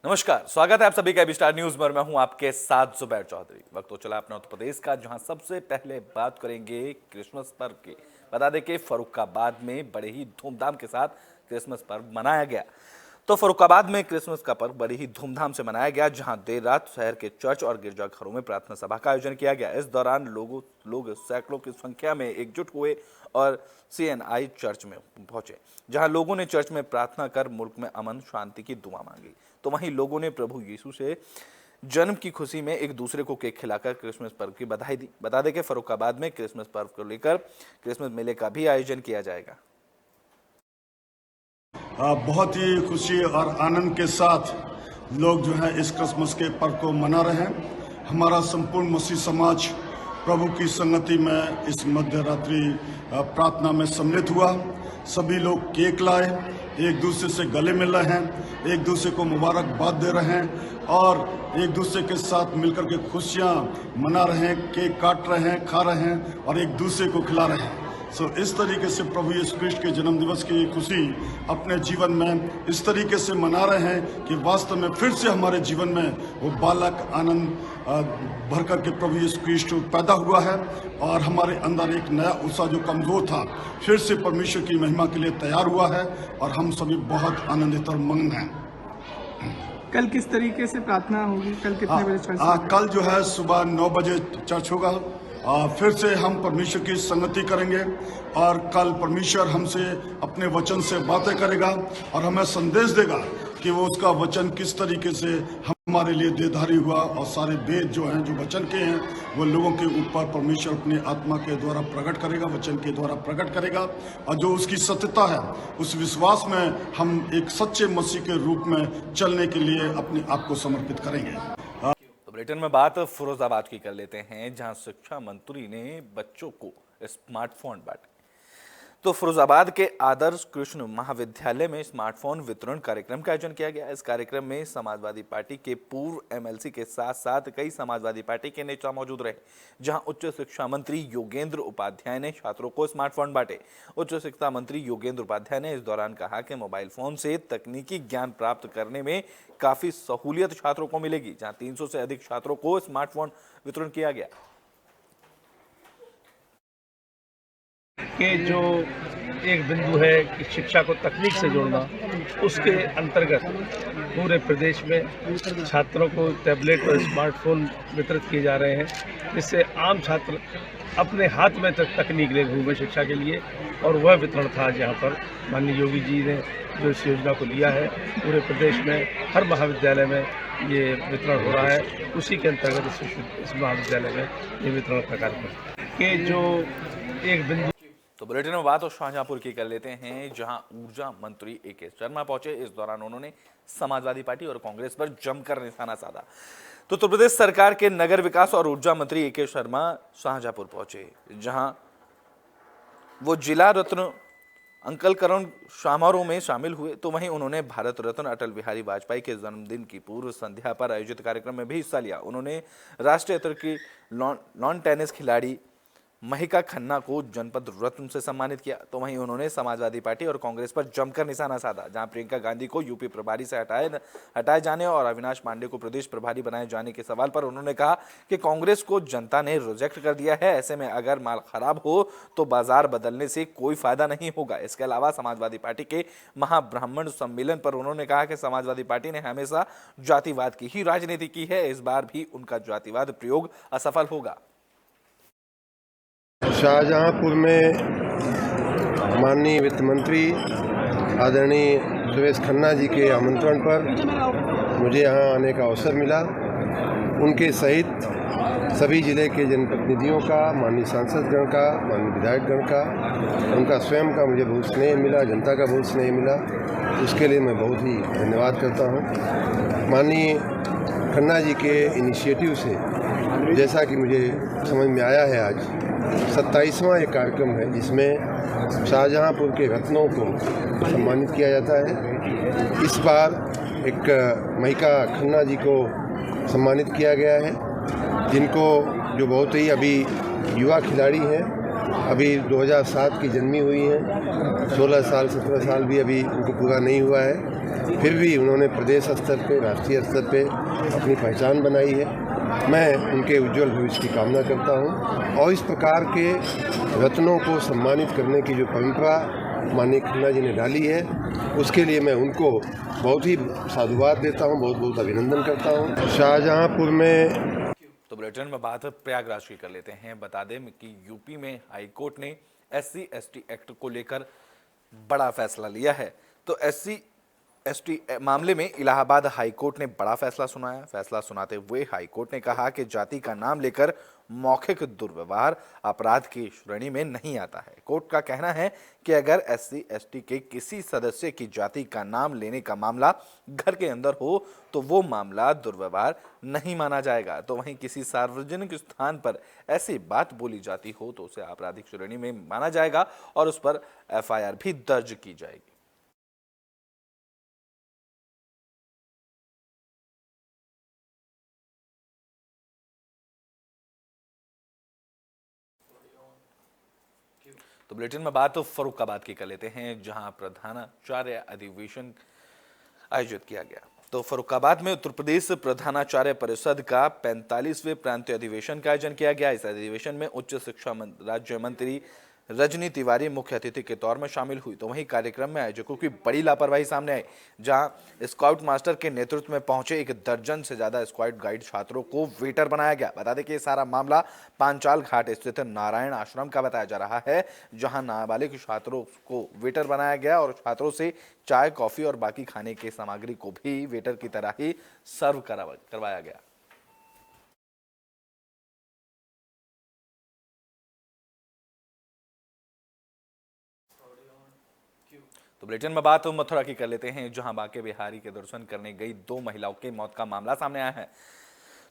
नमस्कार, स्वागत है आप सभी का एबी स्टार न्यूज में। मैं हूं आपके साथ जुबैर चौधरी। वक्त तो चला अपने उत्तर प्रदेश का, जहां सबसे पहले बात करेंगे क्रिसमस पर्व की। बता दें कि फर्रुखाबाद में बड़े ही धूमधाम के साथ क्रिसमस पर्व मनाया गया। तो फर्रुखाबाद में क्रिसमस का पर्व बड़ी ही धूमधाम से मनाया गया, जहां देर रात शहर के चर्च और गिरजाघरों में प्रार्थना सभा का आयोजन किया गया। इस दौरान लोग सैकड़ों की संख्या में एकजुट हुए और CNI चर्च में पहुंचे, जहां लोगों ने चर्च में प्रार्थना कर मुल्क में अमन शांति की दुआ मांगी। तो वहीं लोगों ने प्रभु यीशु से जन्म की खुशी में एक दूसरे को केक खिलाकर क्रिसमस पर्व की बधाई दी। बता दें कि फर्रुखाबाद में क्रिसमस पर्व को लेकर क्रिसमस मेले का भी आयोजन किया जाएगा। बहुत ही खुशी और आनंद के साथ लोग जो है इस क्रिसमस के पर्व को मना रहे हैं। हमारा संपूर्ण मसीह समाज प्रभु की संगति में इस मध्य रात्रि प्रार्थना में सम्मिलित हुआ। सभी लोग केक लाए, एक दूसरे से गले मिल रहे हैं, एक दूसरे को मुबारकबाद दे रहे हैं और एक दूसरे के साथ मिलकर के खुशियां मना रहे हैं, केक काट रहे हैं, खा रहे हैं और एक दूसरे को खिला रहे हैं। इस तरीके से प्रभु यीशु क्रिस्ट के जन्म दिवस की खुशी अपने जीवन में इस तरीके से मना रहे हैं कि वास्तव में फिर से हमारे जीवन में वो बालक आनंद भर कर के प्रभु यीशु क्रिस्ट पैदा हुआ है और हमारे अंदर एक नया उत्साह जो कमजोर था फिर से परमेश्वर की महिमा के लिए तैयार हुआ है और हम सभी बहुत आनंदित और मगन हैं। कल किस तरीके से प्रार्थना होगी? कल कितने बजे चर्च? कल जो है सुबह 9 बजे चर्च होगा। फिर से हम परमेश्वर की संगति करेंगे और कल परमेश्वर हमसे अपने वचन से बातें करेगा और हमें संदेश देगा कि वो उसका वचन किस तरीके से हमारे लिए देहधारी हुआ और सारे वेद जो हैं, जो वचन के हैं, वो लोगों के ऊपर परमेश्वर अपनी आत्मा के द्वारा प्रकट करेगा, वचन के द्वारा प्रकट करेगा और जो उसकी सत्यता है उस विश्वास में हम एक सच्चे मसीह के रूप में चलने के लिए अपने आप को समर्पित करेंगे। बुलेटिन में बात फिरोजाबाद की कर लेते हैं, जहां शिक्षा मंत्री ने बच्चों को स्मार्टफोन बांटे। तो फिरोजाबाद के आदर्श कृष्ण महाविद्यालय में स्मार्टफोन वितरण कार्यक्रम का आयोजन किया गया। इस कार्यक्रम में समाजवादी पार्टी के पूर्व MLC के साथ साथ कई समाजवादी पार्टी के नेता मौजूद रहे, जहां उच्च शिक्षा मंत्री योगेंद्र उपाध्याय ने छात्रों को स्मार्टफोन बांटे। उच्च शिक्षा मंत्री योगेंद्र उपाध्याय ने इस दौरान कहा कि मोबाइल फोन से तकनीकी ज्ञान प्राप्त करने में काफी सहूलियत छात्रों को मिलेगी, जहां 300 से अधिक छात्रों को स्मार्टफोन वितरण किया गया। के जो एक बिंदु है कि शिक्षा को तकनीक से जोड़ना, उसके अंतर्गत पूरे प्रदेश में छात्रों को टैबलेट और स्मार्टफोन वितरित किए जा रहे हैं, जिससे आम छात्र अपने हाथ में तकनीक ले घूमे शिक्षा के लिए। और वह वितरण था जहाँ पर माननीय योगी जी ने जो इस योजना को लिया है, पूरे प्रदेश में हर महाविद्यालय में ये वितरण हो रहा है। उसी के अंतर्गत इस महाविद्यालय में ये वितरण का कार्यक्रम के जो एक बिंदु। तो बुलेटिन में बात और शाहजहांपुर की कर लेते हैं, जहां ऊर्जा मंत्री AK शर्मा पहुंचे। इस दौरान उन्होंने समाजवादी पार्टी और कांग्रेस पर जमकर निशाना साधा। तो उत्तर प्रदेश सरकार के नगर विकास और ऊर्जा मंत्री AK शर्मा शाहजहांपुर पहुंचे, जहां वो जिला रत्न अंकलकरण समारोह में शामिल हुए। तो वहीं उन्होंने भारत रत्न अटल बिहारी वाजपेयी के जन्मदिन की पूर्व संध्या पर आयोजित कार्यक्रम में भी हिस्सा लिया। उन्होंने राष्ट्रीय स्तर की लॉन टेनिस खिलाड़ी महिका खन्ना को जनपद रत्न से सम्मानित किया। तो वहीं उन्होंने समाजवादी पार्टी और कांग्रेस पर जमकर निशाना साधा, जहां प्रियंका गांधी को यूपी प्रभारी से हटाए जाने और अविनाश पांडे को प्रदेश प्रभारी बनाए जाने के सवाल पर उन्होंने कहा कि कांग्रेस को जनता ने रिजेक्ट कर दिया है। ऐसे में अगर माल खराब हो तो बाजार बदलने से कोई फायदा नहीं होगा। इसके अलावा समाजवादी पार्टी के महाब्राह्मण सम्मेलन पर उन्होंने कहा कि समाजवादी पार्टी ने हमेशा जातिवाद की ही राजनीति की है, इस बार भी उनका जातिवाद प्रयोग असफल होगा। शाहजहांपुर में माननीय वित्त मंत्री आदरणीय सुरेश खन्ना जी के आमंत्रण पर मुझे यहाँ आने का अवसर मिला। उनके सहित सभी जिले के जनप्रतिनिधियों का, माननीय सांसदगण का, माननीय विधायकगण का, उनका स्वयं का मुझे बहुत स्नेह मिला, जनता का बहुत स्नेह मिला। उसके लिए मैं बहुत ही धन्यवाद करता हूँ। माननीय खन्ना जी के इनिशिएटिव से, जैसा कि मुझे समझ में आया है, आज 27वां एक कार्यक्रम है जिसमें शाहजहांपुर के रत्नों को सम्मानित किया जाता है। इस बार एक महिका खन्ना जी को सम्मानित किया गया है, जिनको जो बहुत ही अभी युवा खिलाड़ी हैं, अभी 2007 की जन्मी हुई हैं, 16 साल 17 साल भी अभी उनको पूरा नहीं हुआ है। फिर भी उन्होंने प्रदेश स्तर पे, राष्ट्रीय स्तर पे अपनी पहचान बनाई है। मैं उनके उज्जवल भविष्य की कामना करता हूं और इस प्रकार के रत्नों को सम्मानित करने की जो परंपरा माननीय खन्ना जी ने डाली है, उसके लिए मैं उनको बहुत ही साधुवाद देता हूं, बहुत बहुत अभिनंदन करता हूं। शाहजहांपुर में तो बुलेटिन में बात प्रयागराज की कर लेते हैं। बता दें कि यूपी में हाईकोर्ट ने SC/ST एक्ट को लेकर बड़ा फैसला लिया है। तो SC/ST मामले में इलाहाबाद हाईकोर्ट ने बड़ा फैसला सुनाया। फैसला सुनाते हुए हाईकोर्ट ने कहा कि जाति का नाम लेकर मौखिक दुर्व्यवहार अपराध की श्रेणी में नहीं आता है। कोर्ट का कहना है कि अगर SC/ST के किसी सदस्य की जाति का नाम लेने का मामला घर के अंदर हो तो वो मामला दुर्व्यवहार नहीं माना जाएगा। तो वहीं किसी सार्वजनिक स्थान पर ऐसी बात बोली जाती हो तो उसे आपराधिक श्रेणी में माना जाएगा और उस पर FIR भी दर्ज की जाएगी। तो बुलेटिन में बात फर्रुखाबाद की कर लेते हैं, जहां प्रधानाचार्य अधिवेशन आयोजित किया गया। तो फर्रुखाबाद में उत्तर प्रदेश प्रधानाचार्य परिषद का 45वें प्रांतीय अधिवेशन का आयोजन किया गया। इस अधिवेशन में उच्च शिक्षा राज्य मंत्री रजनी तिवारी मुख्य अतिथि के तौर में शामिल हुई। तो वहीं कार्यक्रम में आयोजकों की बड़ी लापरवाही सामने आई, जहां स्काउट मास्टर के नेतृत्व में पहुंचे 1 दर्जन से ज्यादा स्काउट गाइड छात्रों को वेटर बनाया गया। बता दें कि ये सारा मामला पांचाल घाट स्थित नारायण आश्रम का बताया जा रहा है, जहां नाबालिग छात्रों को वेटर बनाया गया और छात्रों से चाय, कॉफी और बाकी खाने की सामग्री को भी वेटर की तरह ही सर्व करवाया गया। तो बुलेटिन में बात मथुरा की कर लेते हैं, जहां बांके बिहारी के दर्शन करने गई 2 महिलाओं की मौत का मामला सामने आया है।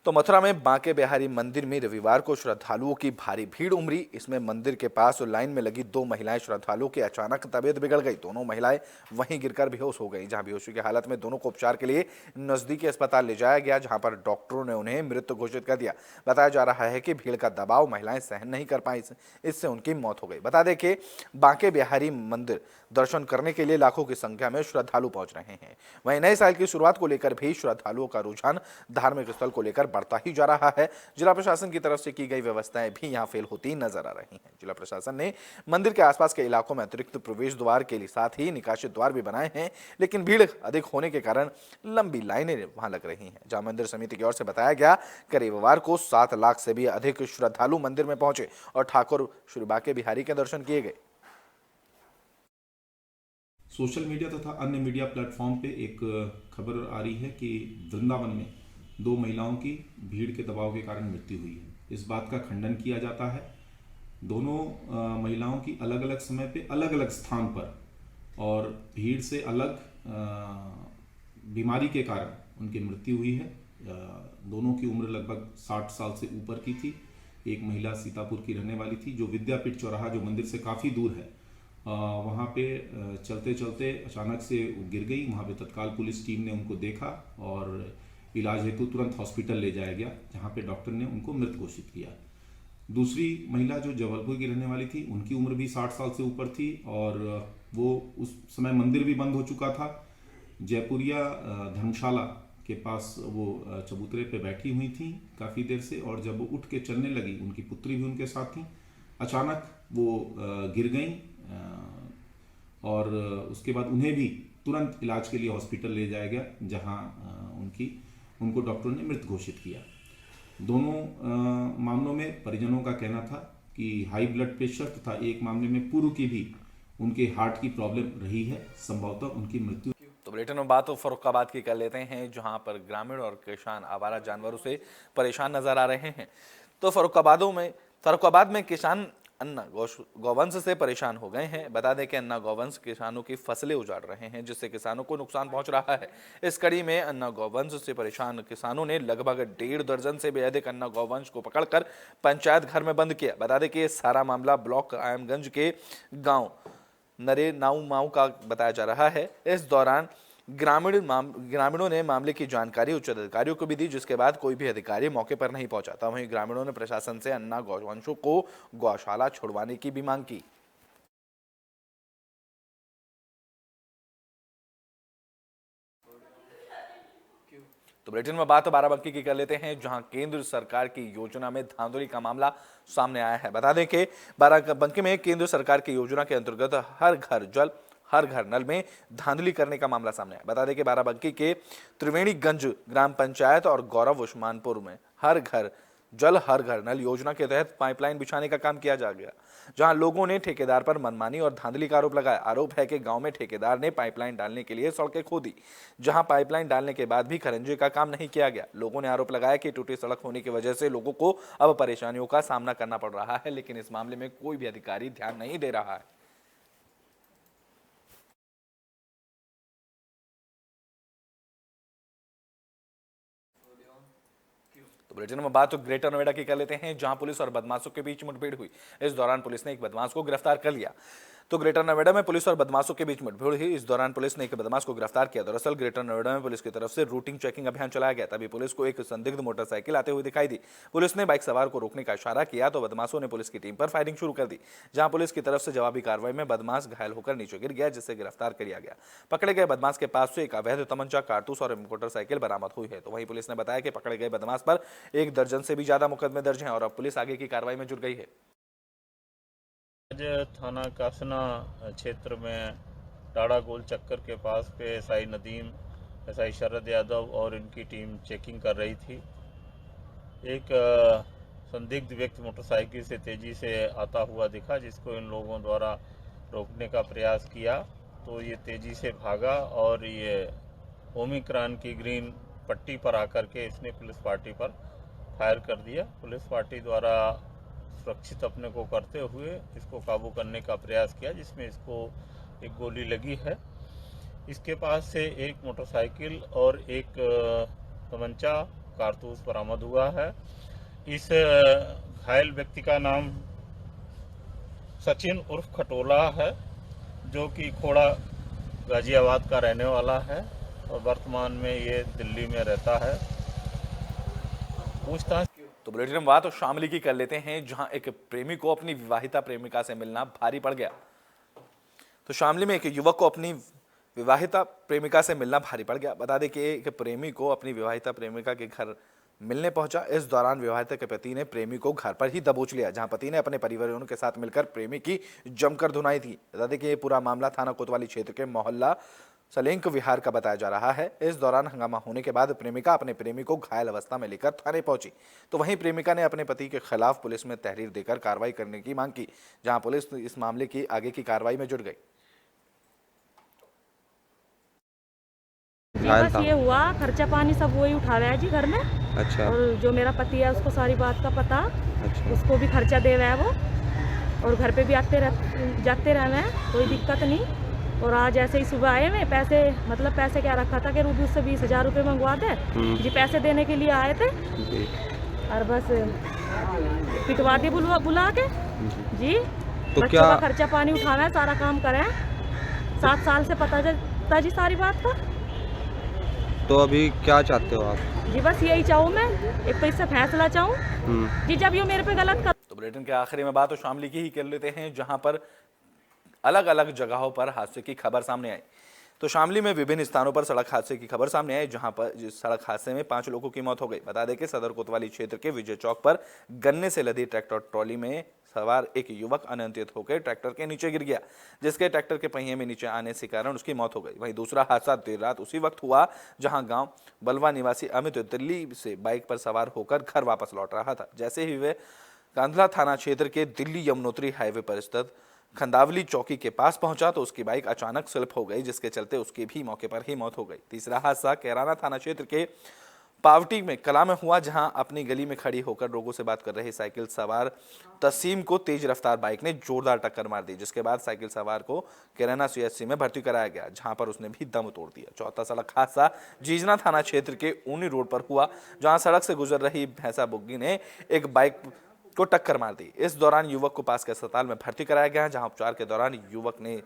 तो मथुरा में बांके बिहारी मंदिर में रविवार को श्रद्धालुओं की भारी भीड़ उमड़ी। इसमें मंदिर के पास लाइन में लगी 2 महिलाएं श्रद्धालुओं की अचानक तबीयत बिगड़ गई। दोनों महिलाएं वहीं गिरकर बेहोश हो गई, जहां बेहोशी की हालत में दोनों को उपचार के लिए नजदीकी अस्पताल ले जाया गया, जहां पर डॉक्टरों ने उन्हें मृत घोषित कर दिया। बताया जा रहा है कि भीड़ का दबाव महिलाएं सहन नहीं कर पाई, इससे उनकी मौत हो गई। बता दें कि बांके बिहारी मंदिर दर्शन करने के लिए लाखों की संख्या में श्रद्धालु पहुंच रहे हैं। वहीं नए साल की शुरुआत को लेकर भी श्रद्धालुओं का रुझान धार्मिक स्थल को लेकर बढ़ता ही जा रहा है। जिला प्रशासन की तरफ से की गई व्यवस्थाएं भी यहां फेल होती नजर आ रही हैं। जिला प्रशासन ने मंदिर के आसपास के इलाकों में अतिरिक्त प्रवेश द्वार के लिए साथ ही निकासी द्वार भी बनाए हैं, लेकिन भीड़ अधिक होने के कारण लंबी लाइनें वहां लग रही हैं। जहां मंदिर समिति की ओर से बताया गया कि रविवार को 7 लाख से भी अधिक श्रद्धालु मंदिर में पहुंचे और ठाकुर श्री बांके बिहारी के दर्शन किए गए। सोशल मीडिया तथा अन्य मीडिया प्लेटफॉर्म पे एक खबर आ रही है कि वृंदावन में 2 महिलाओं की भीड़ के दबाव के कारण मृत्यु हुई है। इस बात का खंडन किया जाता है। दोनों महिलाओं की अलग अलग समय पे अलग अलग स्थान पर और भीड़ से अलग बीमारी के कारण उनकी मृत्यु हुई है। दोनों की उम्र लगभग 60 साल से ऊपर की थी। एक महिला सीतापुर की रहने वाली थी, जो विद्यापीठ चौराहा, जो मंदिर से काफ़ी दूर है, वहाँ पे चलते चलते अचानक से गिर गई। वहाँ पे तत्काल पुलिस टीम ने उनको देखा और इलाज हेतु तुरंत हॉस्पिटल ले जाया गया, जहाँ पे डॉक्टर ने उनको मृत घोषित किया। दूसरी महिला जो जबलपुर की रहने वाली थी, उनकी उम्र भी 60 साल से ऊपर थी और वो उस समय मंदिर भी बंद हो चुका था। जयपुरिया धर्मशाला के पास वो चबूतरे पे बैठी हुई थी काफ़ी देर से, और जब वो उठ के चलने लगी, उनकी पुत्री भी उनके साथ थी, अचानक वो गिर गई और उसके बाद उन्हें भी तुरंत इलाज के लिए हॉस्पिटल ले जाया गया, जहां उनको डॉक्टरों ने मृत घोषित किया। दोनों मामलों में परिजनों का कहना था कि हाई ब्लड प्रेशर तथा एक मामले में पूर्व की भी उनके हार्ट की प्रॉब्लम रही है, संभवतः उनकी मृत्यु। तो बुलेटिन में बात फर्रुखाबाद की कर लेते हैं, जहां पर ग्रामीण और किसान आवारा जानवरों से परेशान नजर आ रहे हैं। तो फर्रुखाबाद में किसान अन्ना गौवंश से परेशान हो गए हैं। बता दें कि अन्ना गौवंश किसानों की फसलें उजाड़ रहे हैं, जिससे किसानों को नुकसान पहुंच रहा है। इस कड़ी में अन्ना गौवंश से परेशान किसानों ने लगभग 1.5 दर्जन से भी अधिक अन्ना गौवंश को पकड़कर पंचायत घर में बंद किया। बता दें कि ये सारा मामला ब्लॉक आयमगंज के गांव नरे नाऊ का बताया जा रहा है। इस दौरान ग्रामीणों ने मामले की जानकारी उच्च अधिकारियों को भी दी, जिसके बाद कोई भी अधिकारी मौके पर नहीं पहुंचा था। वहीं ग्रामीणों ने प्रशासन से अन्ना गौवंशों को गौशाला छुड़वाने की भी मांग की। तो बुलेटिन में बात बाराबंकी की कर लेते हैं, जहां केंद्र सरकार की योजना में धांधली का मामला सामने आया है। बता दें कि बाराबंकी में केंद्र सरकार की योजना के अंतर्गत हर घर जल हर घर नल में धांधली करने का मामला सामने आया। बता दें कि बाराबंकी के त्रिवेणीगंज ग्राम पंचायत और गौरव उस्मानपुर में हर घर जल हर घर नल योजना के तहत पाइपलाइन बिछाने का काम किया जा गया, जहां लोगों ने ठेकेदार पर मनमानी और धांधली का आरोप लगाया। आरोप है कि गांव में ठेकेदार ने पाइपलाइन डालने के लिए सड़कें खोदी, जहां पाइपलाइन डालने के बाद भी खरंजे का काम नहीं किया गया। लोगों ने आरोप लगाया कि टूटी सड़क होने की वजह से लोगों को अब परेशानियों का सामना करना पड़ रहा है, लेकिन इस मामले में कोई भी अधिकारी ध्यान नहीं दे रहा है। तो बुलेटिन में बात तो ग्रेटर नोएडा की कर लेते हैं, जहां पुलिस और बदमाशों के बीच मुठभेड़ हुई। इस दौरान पुलिस ने एक बदमाश को गिरफ्तार कर लिया। तो ग्रेटर नोएडा में पुलिस और बदमाशों के बीच मुठभेड़ हुई। इस दौरान पुलिस ने एक बदमाश को गिरफ्तार किया। दरअसल ग्रेटर नोएडा में पुलिस की तरफ से रूटीन चेकिंग अभियान चलाया गया, तभी पुलिस को एक संदिग्ध मोटरसाइकिल आते हुए दिखाई दी। पुलिस ने बाइक सवार को रोकने का इशारा किया तो बदमाशों ने पुलिस की टीम पर फायरिंग शुरू कर दी, जहां पुलिस की तरफ से जवाबी कार्रवाई में बदमाश घायल होकर नीचे गिर गया, जिसे गिरफ्तार किया गया। पकड़े गए बदमाश के पास से एक अवैध तमंचा, कारतूस और मोटरसाइकिल बरामद हुई है। तो वहीं पुलिस ने बताया कि पकड़े गए बदमाश पर 1 दर्जन से भी ज्यादा मुकदमे दर्ज हैं और अब पुलिस आगे की कार्रवाई में जुट गई है। आज थाना कासना क्षेत्र में टाड़ा गोल चक्कर के पास पे एसआई नदीम, एसआई शरद यादव और इनकी टीम चेकिंग कर रही थी। एक संदिग्ध व्यक्ति मोटरसाइकिल से तेजी से आता हुआ दिखा, जिसको इन लोगों द्वारा रोकने का प्रयास किया तो ये तेजी से भागा और ये ओमिक्रॉन की ग्रीन पट्टी पर आकर के इसने पुलिस पार्टी पर फायर कर दिया। पुलिस पार्टी द्वारा सुरक्षित अपने को करते हुए इसको काबू करने का प्रयास किया, जिसमें इसको एक गोली लगी है। इसके पास से एक मोटरसाइकिल और एक तमंचा कारतूस बरामद हुआ है। इस घायल व्यक्ति का नाम सचिन उर्फ खटोला है, जो कि खोड़ा गाजियाबाद का रहने वाला है और वर्तमान में ये दिल्ली में रहता है। पूछताछ तो बुलेटिन में बात तो शामली की कर लेते हैं, जहां एक प्रेमी को अपनी विवाहिता प्रेमिका से मिलना भारी पड़ गया। तो शामली में एक युवक को अपनी विवाहिता प्रेमिका से मिलना भारी पड़ गया। बता दें कि एक प्रेमी को अपनी विवाहिता प्रेमिका के घर मिलने पहुंचा। इस दौरान विवाहिता के पति ने प्रेमी को घर पर ही दबोच लिया, जहां पति ने अपने परिवारजनों के साथ मिलकर प्रेमी की जमकर धुनाई थी। बता दें कि ये पूरा मामला थाना कोतवाली क्षेत्र के मोहल्ला सलेंक विहार का बताया जा रहा है। इस दौरान हंगामा होने के बाद प्रेमिका अपने प्रेमी को घायल अवस्था में लेकर थाने पहुंची। तो वहीं प्रेमिका ने अपने पति के खिलाफ पुलिस में तहरीर देकर कार्रवाई करने की मांग की, जहां पुलिस इस मामले की आगे की कार्रवाई में जुट गई। जी बस ये हुआ, खर्चा पानी सब वही उठा रहा है जी घर में। अच्छा। और जो मेरा पति है उसको सारी बात का पता। अच्छा। उसको भी खर्चा दे रहा है वो, और घर पे भी जाते रहे हैं, कोई दिक्कत नहीं। और आज ऐसे ही सुबह आए में पैसे क्या रखा था कि रूबी उससे 20,000 रुपये मंगवा दे जी, पैसे देने के लिए आए थे और बस पिटवा दी बुला के जी। तो बच्चों का खर्चा पानी उठाना है, सारा काम करें। 7 साल से पता चलता जी सारी बात का। तो अभी क्या चाहते हो आप? जी बस यही चाहूँ मैं, एक तो इससे फैसला चाहूँ जी, जब ये मेरे पे गलत कर। तो बुलेटिन के आखिरी में बात तो शामली की ही कर लेते हैं, जहां पर अलग अलग जगहों पर हादसे की खबर सामने आई। तो शामली में विभिन्न स्थानों पर सड़क हादसे की खबर सामने आई, जहां पर सड़क हादसे में 5 लोगों की मौत हो गई। बता दें कि सदर कोतवाली क्षेत्र के विजय चौक पर गन्ने से लदी ट्रैक्टर ट्रॉली में सवार एक युवक अनियंत्रित होकर ट्रैक्टर के नीचे गिर गया, जिसके ट्रैक्टर के पहिए में नीचे आने के कारण उसकी मौत हो गई। वहीं दूसरा हादसा देर रात उसी वक्त हुआ, जहां गांव बलवा निवासी अमित दिल्ली से बाइक पर सवार होकर घर वापस लौट रहा था। जैसे ही वे कांधला थाना क्षेत्र के दिल्ली यमुनोत्री हाईवे पर स्थित खंदावली चौकी के पास पहुंचा तो उसकी बाइक अचानक स्लिप हो गई, जिसके चलते उसकी भी मौके पर ही मौत हो गई। तीसरा हादसा कैराना थाना क्षेत्र के पावटी में कला में हुआ, जहां अपनी गली में खड़ी होकर लोगों से बात कर रही साइकिल सवार तसीम को तेज रफ्तार बाइक ने जोरदार टक्कर मार दी, जिसके बाद साइकिल सवार को कैराना सीएचसी में भर्ती कराया गया, जहां पर उसने भी दम तोड़ दिया। चौथा सड़क हादसा जीजना थाना क्षेत्र के ऊनी रोड पर हुआ, जहां सड़क से गुजर रही भैंसा बुग्गी ने एक बाइक को टक्कर मार दी। इस दौरान युवक को पास के अस्पताल में भर्ती कराया गया, जहां उपचार के दौरान युवक ने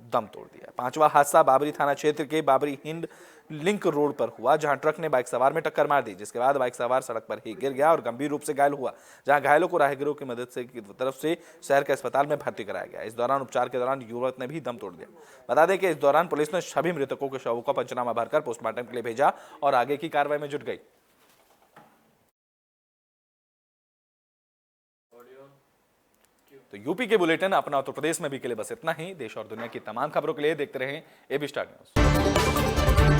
दम तोड़ दिया। पांचवा हादसा बाबरी थाना क्षेत्र के बाबरी हिंद लिंक रोड पर हुआ, जहां ट्रक ने बाइक सवार में टक्कर मार दी, जिसके बाद बाइक सवार सड़क पर ही गिर गया और गंभीर रूप से घायल हुआ, जहां घायलों को राहगीरों की मदद से तरफ से शहर के अस्पताल में भर्ती कराया गया। इस दौरान उपचार के दौरान युवक ने भी दम तोड़ दिया। बता दें कि इस दौरान पुलिस ने सभी मृतकों के शवों का पंचनामा भरकर पोस्टमार्टम के लिए भेजा और आगे की कार्रवाई में जुट गई। तो यूपी के बुलेटिन अपना उत्तर प्रदेश में भी के लिए बस इतना ही। देश और दुनिया की तमाम खबरों के लिए देखते रहें एबी स्टार न्यूज।